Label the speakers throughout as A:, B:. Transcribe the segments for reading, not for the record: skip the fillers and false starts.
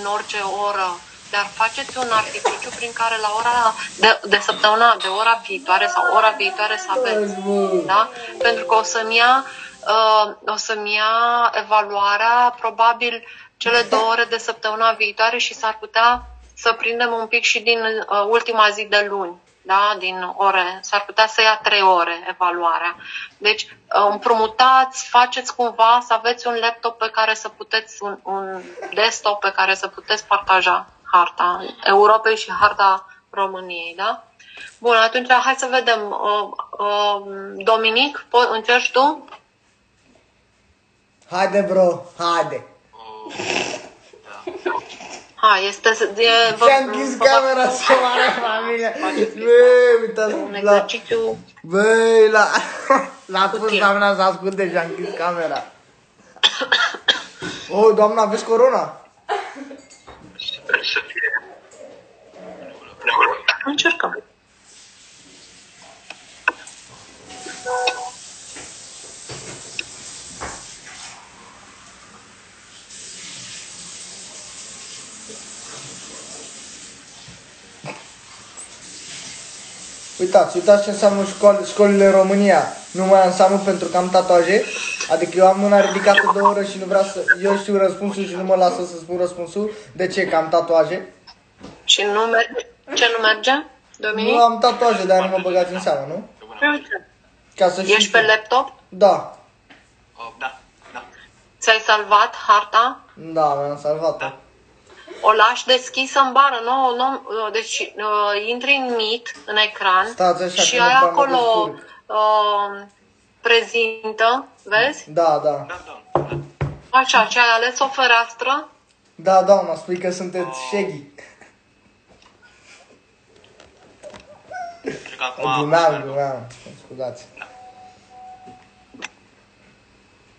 A: în orice oră, dar faceți un artificiu prin care la ora de săptămâna, de ora viitoare sau ora viitoare să aveți. Da? Pentru că o să-mi ia evaluarea probabil cele 2 ore de săptămâna viitoare și s-ar putea să prindem un pic și din ultima zi de luni. Da? Din ore. S-ar putea să ia 3 ore evaluarea. Deci împrumutați, faceți cumva să aveți un laptop pe care să puteți, un desktop pe care să puteți partaja harta Europei și harta României. Da? Bun, atunci hai să vedem. Dominic, încerci tu?
B: Haide, bro, haide.
A: Hai,
B: ți-am închis camera să mare familia. Băi, uitați la... Băi, l-a pus doamna să asculte și a închis camera. Oh, doamna, aveți corona?
A: Încercăm.
B: Uitați ce înseamnă școlile în România. Nu mai înseamnă pentru că am tatuaje. Adică eu am mâna ridicată 2 ore și nu vreau să... Eu știu răspunsul și nu mă lasă să spun răspunsul. De ce? Că am tatuaje.
A: Și nu merge? Ce nu merge, Dominic?
B: Nu am tatuaje, dar nu mă băgați în seamă, nu? Ca să
A: ești pe laptop?
B: Da.
C: Da.
A: Ți-ai salvat harta?
B: Da, mi-am salvat-o. Da.
A: O lași deschisă în bară, nu, deci intri în Meet, în ecran.
B: Stați așa,
A: și ai acolo prezintă, vezi?
B: Da.
A: Așa, și ai ales o fereastră?
B: Da, doamna, spui că sunteți shaggy. Glumeam, scuzați.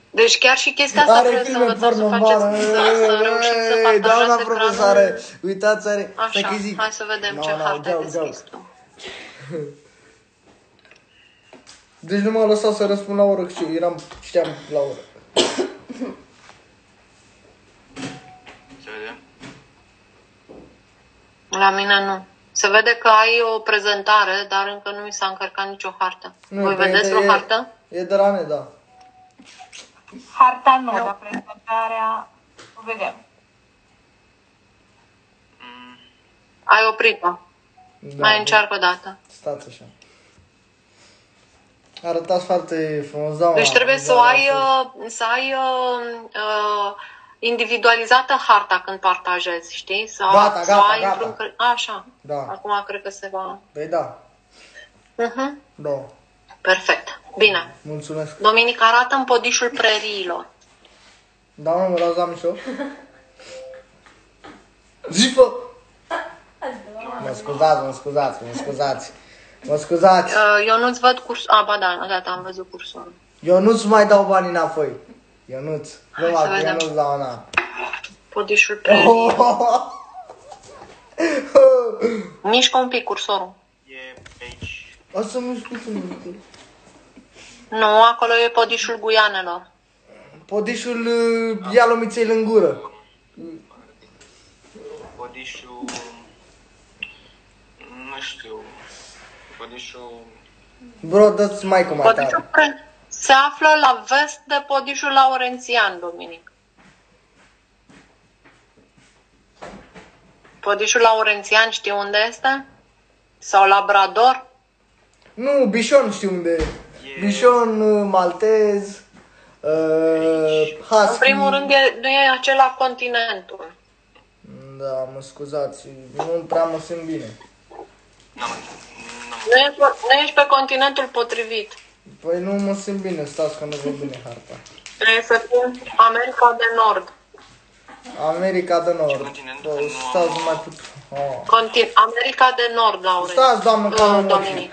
A: Deci chiar și chestia asta trebuie să învățați să faceți, să reușiți să partajați
B: profesoare, uitați, are...
A: Așa, hai să vedem ce hartă ai deschis tu.
B: Deci nu m-a lăsat să răspund la oră, știam la oră.
C: Să vedem.
A: La mine nu. Se vede că ai o prezentare, dar încă nu mi s-a încărcat nicio hartă. Voi vedeți o hartă?
B: E de la da.
D: Harta nu, dar prezentarea o vedem.
A: Ai oprit-o.
B: Da,
A: mai încearcă o dată.
B: Stați așa. Arătați foarte frumos, doamna.
A: Deci trebuie să ai individualizată harta când partajezi, știi?
B: Gata.
A: Așa.
B: Da.
A: Acum cred că se va...
B: Păi da. Da.
A: Perfect. Bine.
B: Mulțumesc.
A: Dominic, arată-mi podișul preriilor.
B: Da, mă las la mișo. Zipă! Mă scuzați.
A: Eu nu-ți văd cursul. Ba da, am văzut cursul.
B: Eu nu-ți mai dau bani înapoi. Ionuț. Ionuț la una.
A: Podișul preriilor. Mișcă un pic cursorul.
C: E pe aici.
B: O să mișcă un pic.
A: Nu, acolo e podișul Guianelor.
B: Podișul Ialomiței în gură.
C: Podișul... Nu știu... Podișul...
B: Bro, dă-ți mai cum atare.
A: Se află la vest de podișul Laurențian, Dominic. Podișul Laurențian știi unde este? Sau Labrador?
B: Nu, Bișon știu unde e. Bișon, maltez, husky.
A: În primul rând nu e acela continentul.
B: Da, mă scuzați, nu prea mă simt bine.
A: Nu ești pe continentul potrivit.
B: Păi nu mă simt bine, stați că nu văd bine harta.
A: Trebuie să fie America de Nord.
B: America de Nord. Stați, nu mai put...
A: America de Nord, Lauren.
B: Stați, doamnă,
A: Dominic.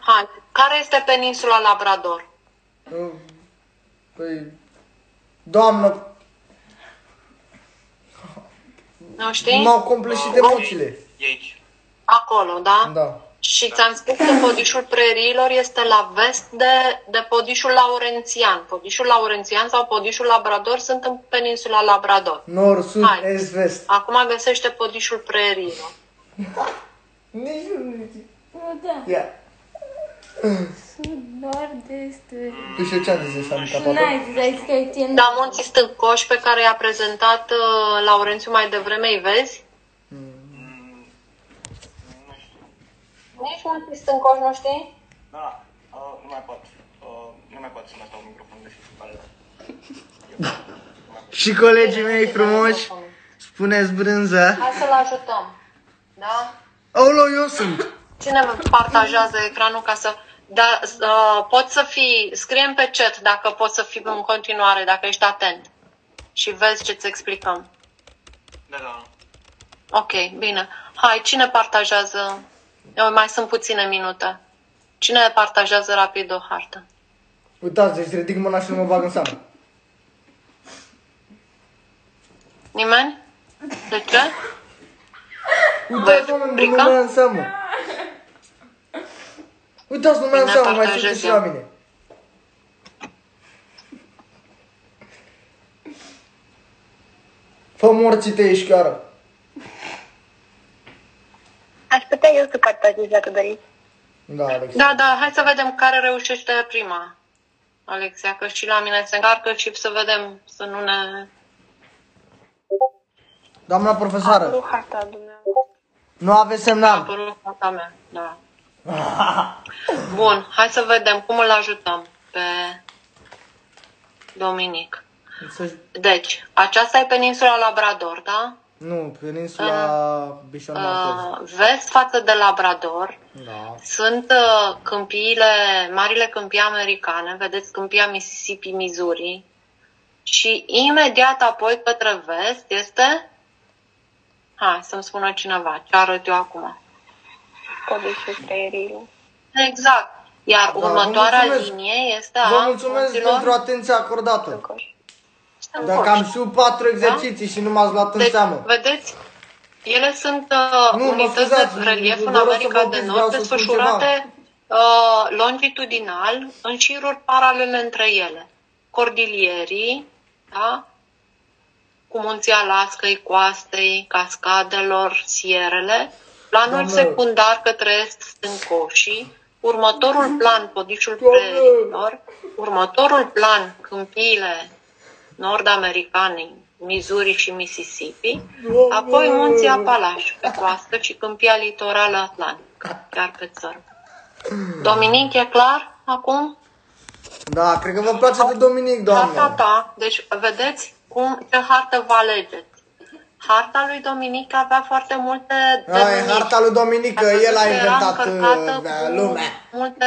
A: Hai, care este peninsula Labrador?
B: Păi, doamnă...
A: Nu știi?
B: M-au compleșit emoțiile.
C: E aici.
A: Acolo, da?
B: Da.
A: Și ți-am spus că podișul preriilor este la vest de podișul laurențian. Podișul laurențian sau podișul labrador sunt în peninsula Labrador.
B: Nord, sud,
A: Hai.
B: est, vest.
A: Acum găsește podișul preriilor.
B: Nici nu zice.
E: Da.
B: Ia.
E: Sud, nord, est.
B: Tu știu ce am zis ăsta,
E: Și n-ai zis, ai zis că e în...
A: Da, munții stâncoși pe care i-a prezentat Laurențiu mai devreme, îi vezi?
C: Nu știu.
A: Nici munții stâncoși, nu știi?
C: Da, nu mai pot. Nu mai pot să mă stau microfon deschis.
B: Și colegii mei frumoși, spuneți brânză.
A: Hai să-l ajutăm. Da?
B: Aolo, eu sunt.
A: Cine partajează ecranul ca să... Da, poți să fii... Scrie pe chat dacă poți să fii în continuare, dacă ești atent. Și vezi ce-ți explicăm.
C: Da.
A: Ok, bine. Hai, cine partajează? Mai sunt puține minute. Cine partajează rapid o hartă?
B: Uitați, deci ridic mâna și nu mă bag în seamă.
A: Nimeni? De ce?
B: Uitați, oameni, nu mai am seamă. Uitați, nu mai am
A: Bine,
B: seamă, mai
A: partajez
B: sunteți și
A: eu.
B: la mine. Fă morții tăi, eșchioară.
F: Aș putea eu să partajez dacă doriți.
B: Da, Alex.
A: Da, hai să vedem care reușește prima. Alexia, că și la mine se încarcă și să vedem, să nu ne...
B: Doamna profesoară,
F: Nu harta dumneavoastră.
B: nu aveți
A: A
B: semnal.
A: apărut fata mea, da. Bun, hai să vedem cum îl ajutăm pe Dominic. Deci, aceasta e peninsula Labrador, da?
B: Nu, peninsula Bișon Marquez.
A: Vest față de Labrador
B: Da.
A: sunt câmpiile, marile câmpii americane, vedeți câmpia Mississippi, Missouri. Și imediat apoi către vest este... Hai să-mi spună cineva ce arăt eu acum.
F: Podișul preriilor.
A: Exact. Iar
B: Da,
A: următoarea
B: vă mulțumesc.
A: linie este
B: Vă
A: a
B: mulțumesc
A: munților
B: pentru atenția acordată.
F: Stâncoși.
B: Dacă am și 4 exerciții și nu m-ați luat în
A: Deci,
B: seamă.
A: vedeți, ele sunt
B: Nu, mă
A: unități
B: scuzați,
A: de relief în
B: vă rog să
A: America
B: vă
A: de
B: opriți,
A: Nord
B: vreau să spun
A: desfășurate longitudinal în șiruri paralele între ele. Cordilierii, da? Cu munții Alaskai, coastei, cascadelor, sierele, planul
B: Doamnă.
A: secundar către est stâncoșii, următorul plan podișul
B: Doamnă.
A: preriilor, următorul plan câmpiile nord-americane, Missouri și Mississippi,
B: Doamne.
A: apoi munții Apalași pe coastă și câmpia litorală atlantică, chiar pe țărm. Dominic, e clar acum?
B: Da, cred că vă place de Dominic,
A: Harta
B: doamne.
A: ta, deci vedeți ce hartă vă alegeți. Harta lui Dominic avea foarte multe
B: Da, e harta lui Dominic, că el a
A: Era
B: inventat
A: încărcată cu
B: lumea.
A: multe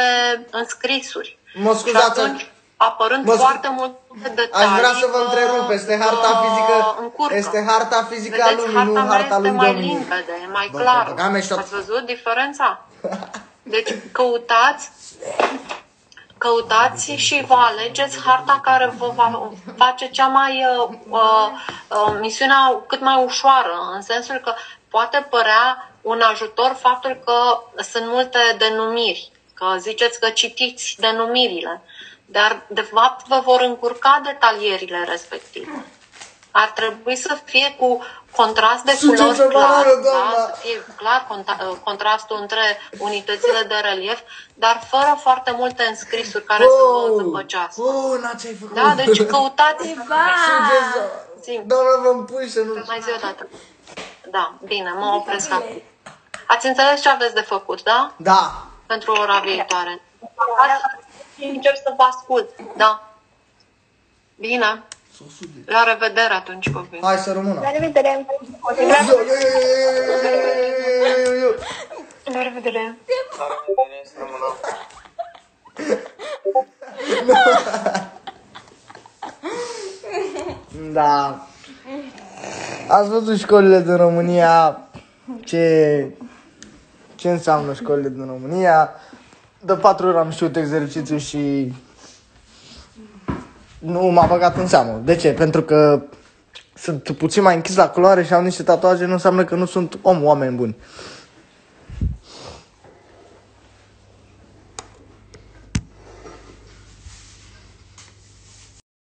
A: înscrisuri.
B: Mă
A: Și
B: scuzați,
A: atunci, apărând
B: Mă scu-
A: foarte multe detalii,
B: aș vrea să vă întrerup, este harta fizică,
A: încurcă.
B: este harta fizică a
A: Vedeți,
B: lumii, nu
A: harta mea
B: harta lui
A: este mai
B: Dominic.
A: limpede, e mai
B: Bă,
A: clară.
B: băgame și tot.
A: Ați văzut diferența? Deci căutați și vă alegeți harta care vă va face cea mai misiunea cât mai ușoară, în sensul că poate părea un ajutor faptul că sunt multe denumiri, că ziceți că citiți denumirile, dar de fapt vă vor încurca detalierile respective. Ar trebui să fie cu contrast de
B: Suceți
A: culori
B: o
A: clar,
B: banană,
A: da?
B: doamna!
A: Să fie clar contrastul între unitățile de relief, dar fără foarte multe înscrisuri care să vă zăpăcească.
B: Na, ce-ai făcut?
A: Da, deci căutați... Zi,
B: Doamna, vă-mi pui să nu...
A: mai zi o dată. Da, bine, mă opresc acum. Ați înțeles ce aveți de făcut, da?
B: Da.
A: Pentru ora viitoare. Încep să vă ascult, da? Bine. La revedere atunci, copii.
B: Hai să rămână.
F: La revedere! La revedere!
B: Da. Ați văzut școlile din România, ce înseamnă școlile din România. De 4 ori am știut exercițiul și nu m-a băgat în seamă. De ce? Pentru că sunt puțin mai închis la culoare și am niște tatuaje, nu înseamnă că nu sunt oameni buni.